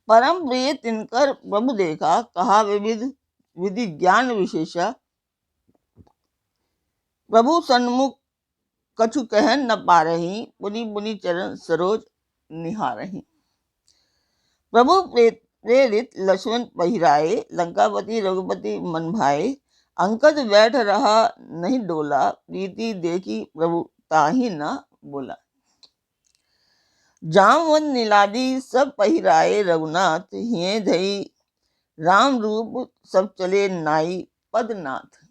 परम प्रिय तिनकर प्रभु देखा, कहा विविध विधि ज्ञान विशेषा। प्रभु सन्मुख कछु कह न पा रही, पुनि पुनि चरण सरोज निहारही। प्रभु प्रेरित लक्ष्मण पहिराए, लंकापति रघुपति मन भाए। अंकद बैठ रहा नहीं डोला, प्रीति देखी प्रभु ताहि न बोला। जामवंत नीलादि सब पहिराए, रघुनाथ हिये धई राम रूप सब चले नाई पदनाथ।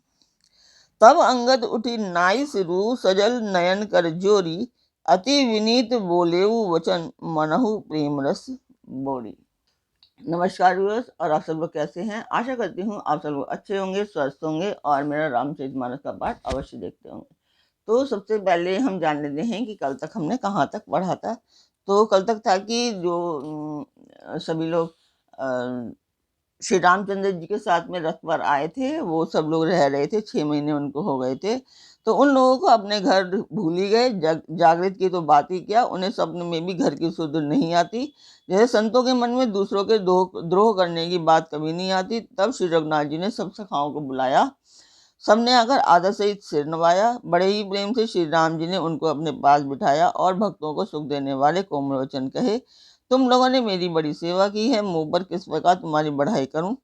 तब अंगद उठी नाई सिरु, सजल नयन कर जोरी। अति विनीत बोलेऊ वचन, मनहु प्रेम रस बोरी। नमस्कार व्यूअर्स, और आप सब लोग कैसे हैं? आशा करती हूँ आप सब लोग अच्छे होंगे, स्वस्थ होंगे और मेरा रामचरितमानस का पाठ अवश्य देखते होंगे। तो सबसे पहले हम जान लेते हैं कि कल तक हमने कहाँ तक पढ़ा था। तो कल तक था कि जो सभी लोग श्री रामचंद्र जी के साथ में रथ पर आए थे, वो सब लोग रह रहे थे, 6 महीने उनको हो गए थे। तो उन लोगों को अपने घर भूल ही गए। जागृत की तो बात ही क्या, उन्हें स्वप्न में भी घर की सुध नहीं आती। जैसे संतों के मन में दूसरों के द्रोह करने की बात कभी नहीं आती। तब श्री रघुनाथ जी ने सब सखाओं को बुलाया, सबने आकर आदर सहित सिर नवाया। बड़े ही प्रेम से श्री राम जी ने उनको अपने पास बिठाया और भक्तों को सुख देने वाले कोमल वचन कहे। तुम लोगों ने मेरी बड़ी सेवा की है, मुंह पर किस प्रकार तुम्हारी बढ़ाई करूं।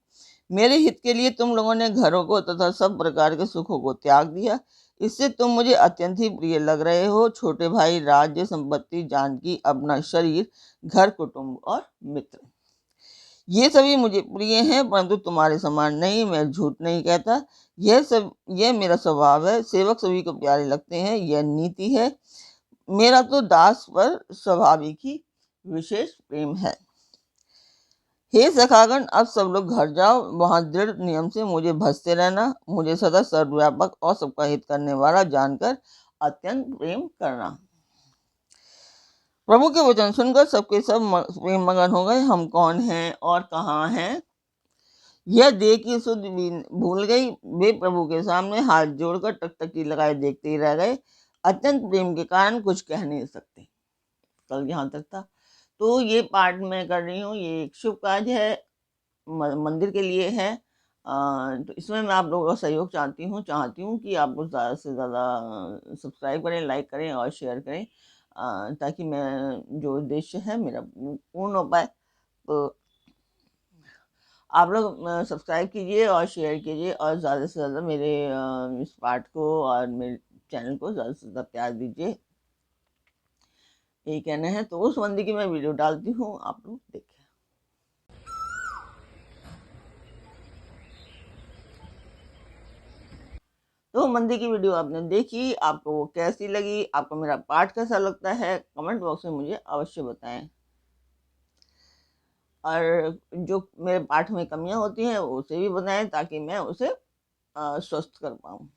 मेरे हित के लिए तुम लोगों ने घरों को तथा सब प्रकार के सुखों को त्याग दिया। इससे तुम मुझे अत्यंत ही प्रिय लग रहे हो। छोटे भाई, राज्य, संपत्ति, जानकी, अपना शरीर, घर, कुटुंब और मित्र, ये सभी मुझे प्रिय हैं, परंतु तुम्हारे समान नहीं। मैं झूठ नहीं कहता, यह मेरा स्वभाव है। सेवक सभी को प्यारे लगते हैं, यह नीति है। मेरा तो दास पर स्वाभाविक ही विशेष प्रेम है। हे सखागण, अब सब लोग घर जाओ, वहां दृढ़ नियम से मुझे भजते रहना। मुझे सदा सर्वव्यापक और सबका हित करने वाला जानकर अत्यंत प्रेम करना। प्रभु के वचन सुनकर सबके सब प्रेम मगन हो गए। हम कौन हैं और कहाँ हैं, यह देख के सुध भूल गई। वे प्रभु के सामने हाथ जोड़कर टकटकी लगाए देखते ही रह गए। अत्यंत प्रेम के कारण कुछ कह नहीं सकते। कल यहाँ तक था। तो ये पाठ मैं कर रही हूँ, ये एक शुभ कार्य है, मंदिर के लिए है। तो इसमें मैं आप लोगों का सहयोग चाहती हूँ कि आप लोग ज़्यादा से ज़्यादा सब्सक्राइब करें, लाइक करें और शेयर करें, ताकि मैं जो उद्देश्य है मेरा पूर्ण हो पाए। तो आप लोग सब्सक्राइब कीजिए और शेयर कीजिए और ज़्यादा से ज़्यादा मेरे इस पाठ को और मेरे चैनल को ज़्यादा से ज़्यादा प्यार दीजिए, यही कहना है। तो उस मंदिर की मैं वीडियो डालती हूँ, आप लोग देखें। तो मंदिर की वीडियो आपने देखी, आपको वो कैसी लगी, आपको मेरा पाठ कैसा लगता है, कमेंट बॉक्स में मुझे अवश्य बताएं। और जो मेरे पाठ में कमियां होती हैं उसे भी बताएं, ताकि मैं उसे स्वस्थ कर पाऊँ।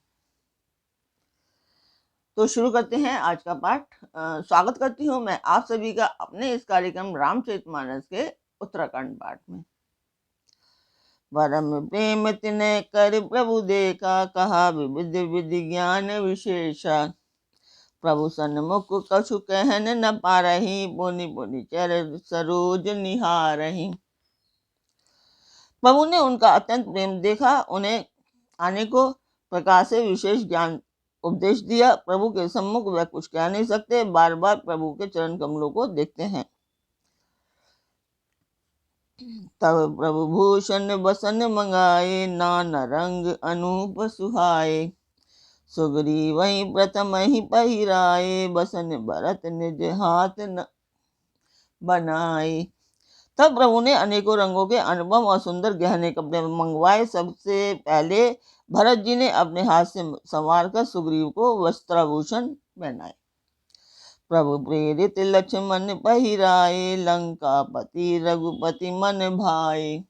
तो शुरू करते हैं आज का पाठ। स्वागत करती हूँ मैं आप सभी का अपने इस कार्यक्रम रामचरितमानस के उत्तराखंड पाठ में। परम प्रेम तिने कर प्रभु देखा, कहा विविध विधि ज्ञान विशेषा। प्रभु सन्मुख कछु कहन न पा रही, पुनि पुनि चरण सरोज निहारही। प्रभु ने उनका अत्यंत प्रेम देखा, उन्हें अनेकों प्रकार से विशेष ज्ञान उपदेश दिया। प्रभु के सम्मुख वह कुछ कह नहीं सकते, बार बार प्रभु के चरण कमलों को देखते हैं। तब प्रभु भूषण बसन मंगाए, नाना रंग अनूप सुहाए। सुग्रीव वही प्रथम ही पहिराए, बसन भरत निज हाथ न बनाए। तब प्रभु ने अनेकों रंगों के अनुपम और सुंदर गहने कपड़े मंगवाए। सबसे पहले भरत जी ने अपने हाथ से संवार कर सुग्रीव को वस्त्राभूषण पहनाए। प्रभु प्रेरित लक्ष्मण पहिराए, लंकापति रघुपति मन भाए।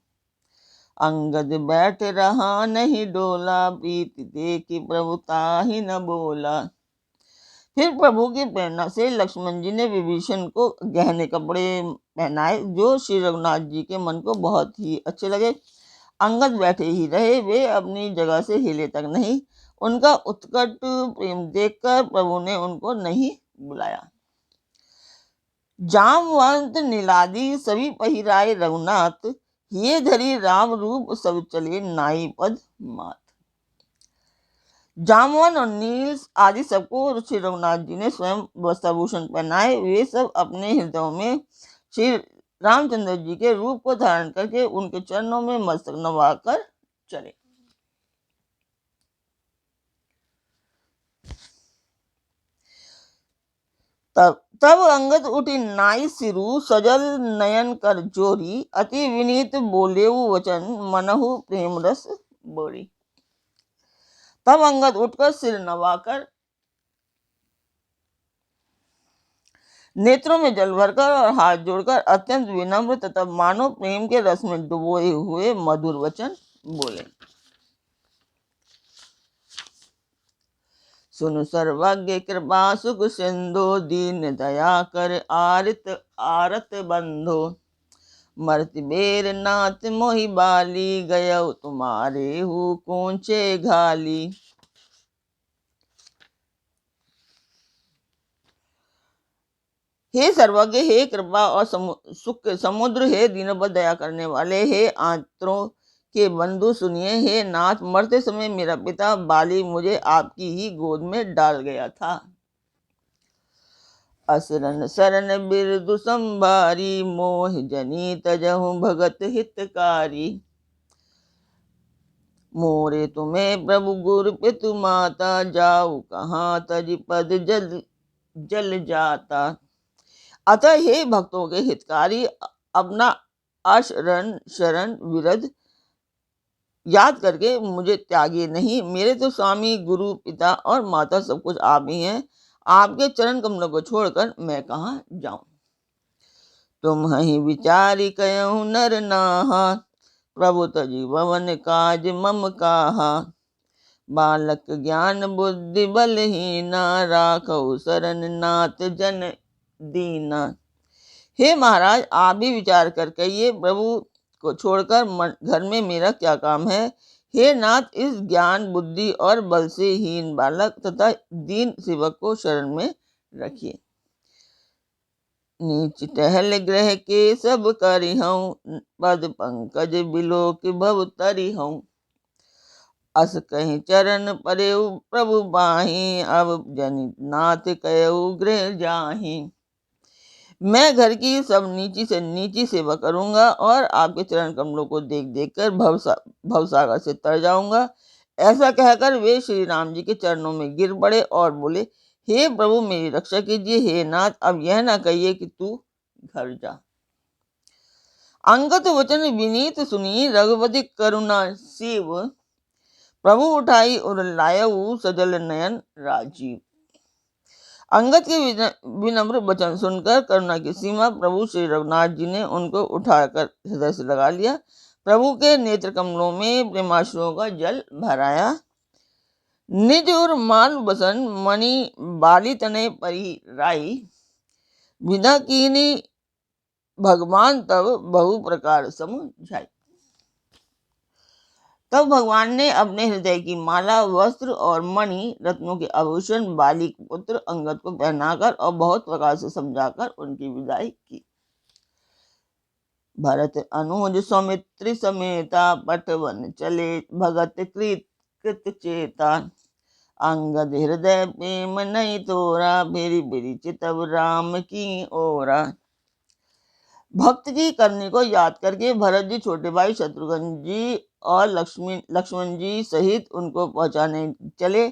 अंगद बैठ रहा नहीं डोला, प्रीति देखी प्रभु ताहि न बोला। फिर प्रभु की प्रेरणा से लक्ष्मण जी ने विभीषण को गहने कपड़े पहनाए, जो श्री रघुनाथ जी के मन को बहुत ही अच्छे लगे। अंगद बैठे ही रहे, वे अपनी जगह से हिले तक नहीं। उनका उत्कट प्रेम देखकर प्रभु ने उनको नहीं बुलाया। जामवंत नीलादि सभी पहिराए रघुनाथ, ये धरी राम रूप सब चले नाई पद मात। जामवन और नील आदि सबको श्री रघुनाथ जी ने स्वयं वस्त्रभूषण पहनाए। वे सब अपने हृदयों में श्री रामचंद्र जी के रूप को धारण करके उनके चरणों में मस्तक नवाकर चले। तब अंगद उठी नाई सिरु, सजल नयन कर जोरी, अति विनीत बोले वचन, मनहु प्रेम रस बोरी। तब अंगद उठकर सिर नवाकर, नेत्रों में जल भरकर और हाथ जोड़कर अत्यंत विनम्र तथा मानव प्रेम के रस में डुबोए हुए मधुर वचन बोले। सुन सर्वज्ञ कृपा सुख सिंधु, दीन दया कर आरत बंधो, मर्ति बेर नाथ मोहि बाली, गयो तुम्हारे हु कोंचे घाली। हे सर्वज्ञ, हे कृपा और सुख के समुद्र, हे दीन पर दया करने वाले, हे आंत्रों के बंधु सुनिए। हे नाथ, मरते समय मेरा पिता बाली मुझे आपकी ही गोद में डाल गया था। असरन शरण बिरदु संभारी, मोह जनी तजहु भगत हितकारी। मोरे तुम्हें प्रभु गुरु पितु माता, जाऊ कहाँ तज पद जल जाता। अतः हे भक्तों के हितकारी, अपना शरण विरध याद करके मुझे त्यागिए नहीं। मेरे तो स्वामी गुरु पिता और माता सब कुछ आप ही हैं। आपके चरण कमलों को छोड़कर मैं कहाँ जाऊं। तुम ही विचारी कयहु नर नाहा, प्रभु तजी भवन काज मम काहा। बालक ज्ञान बुद्धि बलहीना, राखौ शरण नाथ जन दीना। हे महाराज, आप भी विचार कर कहिए, प्रभु को छोड़कर घर में मेरा क्या काम है। हे नाथ, इस ज्ञान बुद्धि और बल से हीन बालक तथा दीन सेवक को शरण में रखिए। नीच टहल ग्रह के सब करिहूँ, पद पंकज बिलोक भव तरिहूँ। अस कहीं चरण परेउ प्रभु बाही, अब जनि नाथ कयऊ गृह जाही। मैं घर की सब नीची से नीची सेवा करूंगा और आपके चरण कमलों को देख देख कर भवसागर से तर जाऊंगा। ऐसा कहकर वे श्री राम जी के चरणों में गिर पड़े और बोले, हे प्रभु मेरी रक्षा कीजिए। हे नाथ, अब यह ना कहिए कि तू घर जा। अंगत वचन विनीत सुनी, रघुपति करुणा शिव, प्रभु उठाई और लायऊ सजल नयन राजीव। अंगद के विनम्र वचन सुनकर करुणा की सीमा प्रभु श्री रघुनाथ जी ने उनको उठाकर हृदय से लगा लिया। प्रभु के नेत्र कमलों में प्रेमाश्रुओं का जल भराया। निज और माल बसन, मणि बाली तने परी राई। विदा कीनी भगवान तब बहु प्रकार समझाई। तब भगवान ने अपने हृदय की माला, वस्त्र और मणि रत्नों के आभूषण बाली के पुत्र अंगद को पहनाकर और बहुत प्रकार से समझाकर उनकी विदाई की। भरत अनुज सौमित्र समेता, पटवन चले भगत कृत चेता। अंगद हृदय प्रेम नहीं तोरा, बेरी बेरी चितव राम की ओरा। भक्त की करनी को याद करके भरत जी छोटे भाई शत्रुघ्न जी और लक्ष्मण जी सहित उनको पहुंचाने चले।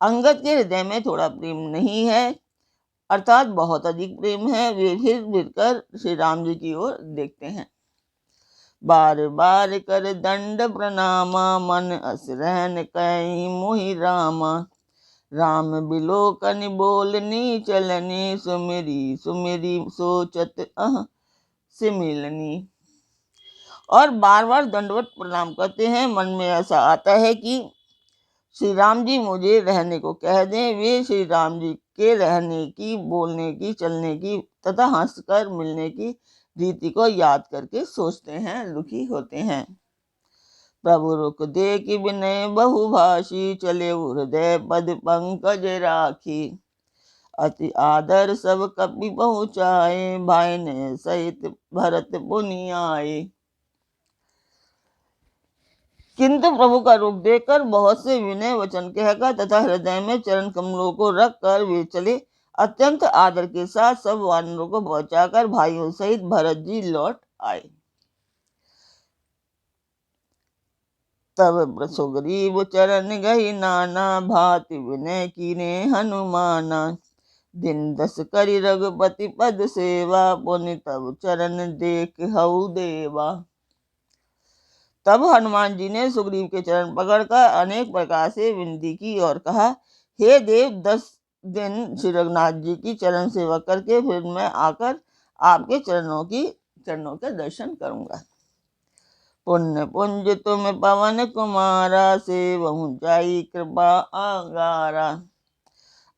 अंगद के हृदय में थोड़ा प्रेम नहीं है, अर्थात बहुत अधिक प्रेम है। वे फिर कर श्री राम जी की ओर देखते हैं। बार बार कर दंड प्रणामा, मन अस रहन कहीं मोहि रामा। राम बिलोकनि बोलनी चलनी, सुमिरी सुमिरी सोचत से मिलनी। और बार बार दंडवत प्रणाम करते हैं। मन में ऐसा आता है कि श्री राम जी मुझे रहने को कह दें। वे श्री राम जी के रहने की, बोलने की, चलने की तथा हंसकर मिलने की रीति को याद करके सोचते हैं, दुखी होते हैं। प्रभु रुख दे कि विनय बहुभाषी, चले हृदय पद पंकज राखी। अति आदर सब कपि पहुँचाए, भाई ने सहित भरत पुनि आए। किंतु प्रभु का रूप देखकर बहुत से विनय वचन कहकर तथा हृदय में चरण कमलों को रखकर वे चले। अत्यंत आदर के साथ सब वानरों को पहुंचाकर भाइयों सहित भरत जी लौट आए। तब सुग्रीव चरण गहि नाना, भांति विनय कीने हनुमाना। दिन 10 करि रघुपति पद सेवा, पुनि तब चरण देख हऊ देवा। तब हनुमान जी ने सुग्रीव के चरण पकड़कर अनेक प्रकार से विनती की और कहा, हे देव, 10 दिन श्री रघुनाथ जी की चरण सेवा करके फिर मैं आकर आपके चरणों के दर्शन करूंगा। पुण्य पुंज तुम पवन कुमारा, से वहु जाई कृपा आगारा।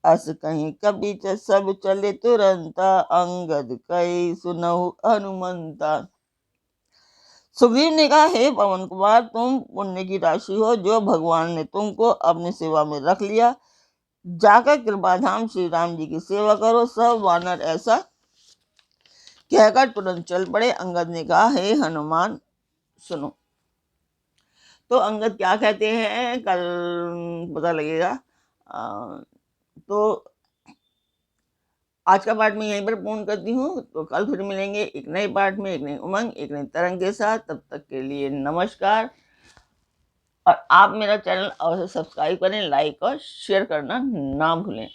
अस कहीं कपि सब चले तुरंता, अंगद कई सुनहु हनुमंता। सुग्रीव ने कहा, हे पवन कुमार, तुम पुण्य की राशि हो, जो भगवान ने तुमको अपनी सेवा में रख लिया। जाकर कृपाधाम श्री राम जी की सेवा करो। सब वानर ऐसा कहकर तुरंत चल पड़े। अंगद ने कहा, हे हनुमान सुनो। तो अंगद क्या कहते हैं कल पता लगेगा। तो आज का पाठ मैं यहीं पर पूर्ण करती हूँ। तो कल फिर मिलेंगे एक नए पाठ में, एक नई उमंग, एक नई तरंग के साथ। तब तक के लिए नमस्कार। और आप मेरा चैनल अवश्य सब्सक्राइब करें, लाइक और शेयर करना ना भूलें।